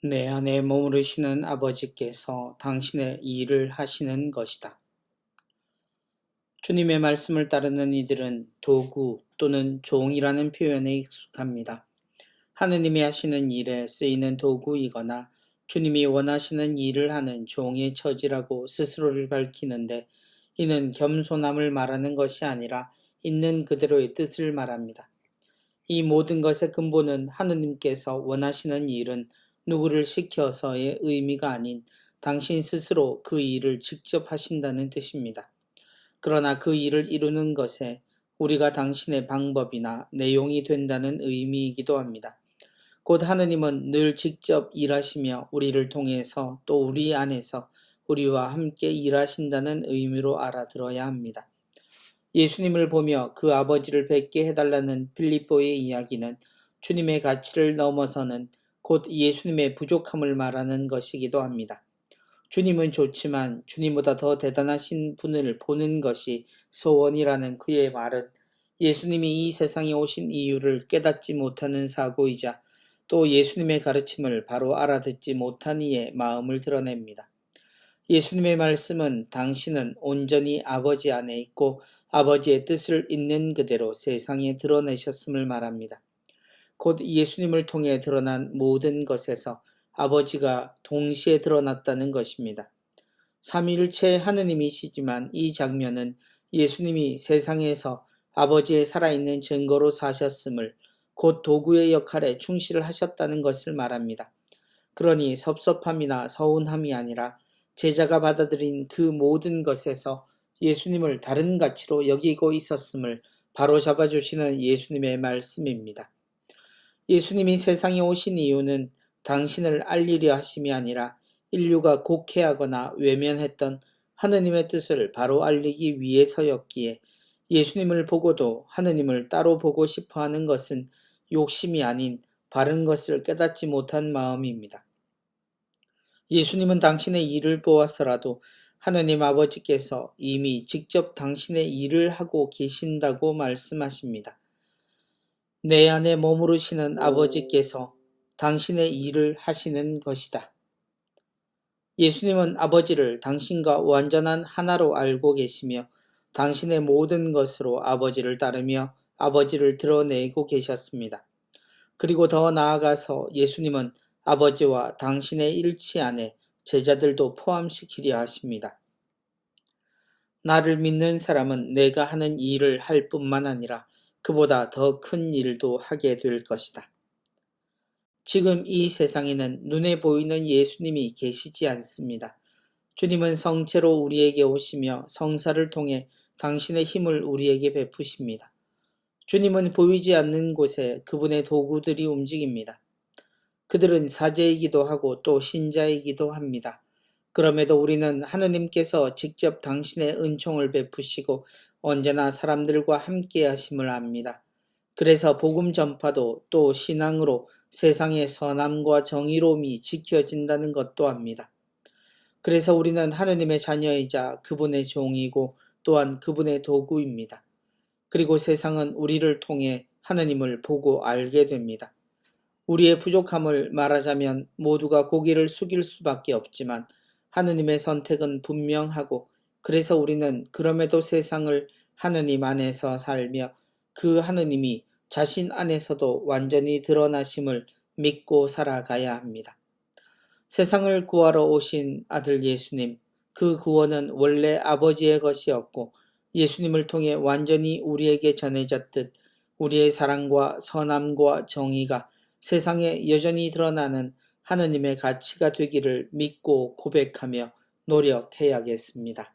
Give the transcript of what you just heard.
내 안에 머무르시는 아버지께서 당신의 일을 하시는 것이다. 주님의 말씀을 따르는 이들은 도구 또는 종이라는 표현에 익숙합니다. 하느님이 하시는 일에 쓰이는 도구이거나 주님이 원하시는 일을 하는 종의 처지라고 스스로를 밝히는데, 이는 겸손함을 말하는 것이 아니라 있는 그대로의 뜻을 말합니다. 이 모든 것의 근본은 하느님께서 원하시는 일은 누구를 시켜서의 의미가 아닌 당신 스스로 그 일을 직접 하신다는 뜻입니다. 그러나 그 일을 이루는 것에 우리가 당신의 방법이나 내용이 된다는 의미이기도 합니다. 곧 하느님은 늘 직접 일하시며 우리를 통해서 또 우리 안에서 우리와 함께 일하신다는 의미로 알아들어야 합니다. 예수님을 보며 그 아버지를 뵙게 해달라는 빌립보의 이야기는 주님의 가치를 넘어서는 곧 예수님의 부족함을 말하는 것이기도 합니다. 주님은 좋지만 주님보다 더 대단하신 분을 보는 것이 소원이라는 그의 말은 예수님이 이 세상에 오신 이유를 깨닫지 못하는 사고이자 또 예수님의 가르침을 바로 알아듣지 못한 이의 마음을 드러냅니다. 예수님의 말씀은 당신은 온전히 아버지 안에 있고 아버지의 뜻을 있는 그대로 세상에 드러내셨음을 말합니다. 곧 예수님을 통해 드러난 모든 것에서 아버지가 동시에 드러났다는 것입니다. 삼위일체 하느님이시지만 이 장면은 예수님이 세상에서 아버지의 살아있는 증거로 사셨음을, 곧 도구의 역할에 충실을 하셨다는 것을 말합니다. 그러니 섭섭함이나 서운함이 아니라 제자가 받아들인 그 모든 것에서 예수님을 다른 가치로 여기고 있었음을 바로잡아 주시는 예수님의 말씀입니다. 예수님이 세상에 오신 이유는 당신을 알리려 하심이 아니라 인류가 곡해하거나 외면했던 하느님의 뜻을 바로 알리기 위해서였기에, 예수님을 보고도 하느님을 따로 보고 싶어 하는 것은 욕심이 아닌 바른 것을 깨닫지 못한 마음입니다. 예수님은 당신의 일을 보아서라도 하느님 아버지께서 이미 직접 당신의 일을 하고 계신다고 말씀하십니다. 내 안에 머무르시는 아버지께서 당신의 일을 하시는 것이다. 예수님은 아버지를 당신과 완전한 하나로 알고 계시며 당신의 모든 것으로 아버지를 따르며 아버지를 드러내고 계셨습니다. 그리고 더 나아가서 예수님은 아버지와 당신의 일치 안에 제자들도 포함시키려 하십니다. 나를 믿는 사람은 내가 하는 일을 할 뿐만 아니라 그보다 더 큰 일도 하게 될 것이다. 지금 이 세상에는 눈에 보이는 예수님이 계시지 않습니다. 주님은 성체로 우리에게 오시며 성사를 통해 당신의 힘을 우리에게 베푸십니다. 주님은 보이지 않는 곳에 그분의 도구들이 움직입니다. 그들은 사제이기도 하고 또 신자이기도 합니다. 그럼에도 우리는 하느님께서 직접 당신의 은총을 베푸시고 언제나 사람들과 함께 하심을 압니다. 그래서 복음 전파도 또 신앙으로 세상의 선함과 정의로움이 지켜진다는 것도 압니다. 그래서 우리는 하느님의 자녀이자 그분의 종이고 또한 그분의 도구입니다. 그리고 세상은 우리를 통해 하느님을 보고 알게 됩니다. 우리의 부족함을 말하자면 모두가 고개를 숙일 수밖에 없지만 하느님의 선택은 분명하고, 그래서 우리는 그럼에도 세상을 하느님 안에서 살며 그 하느님이 자신 안에서도 완전히 드러나심을 믿고 살아가야 합니다. 세상을 구하러 오신 아들 예수님, 그 구원은 원래 아버지의 것이었고 예수님을 통해 완전히 우리에게 전해졌듯 우리의 사랑과 선함과 정의가 세상에 여전히 드러나는 하느님의 가치가 되기를 믿고 고백하며 노력해야겠습니다.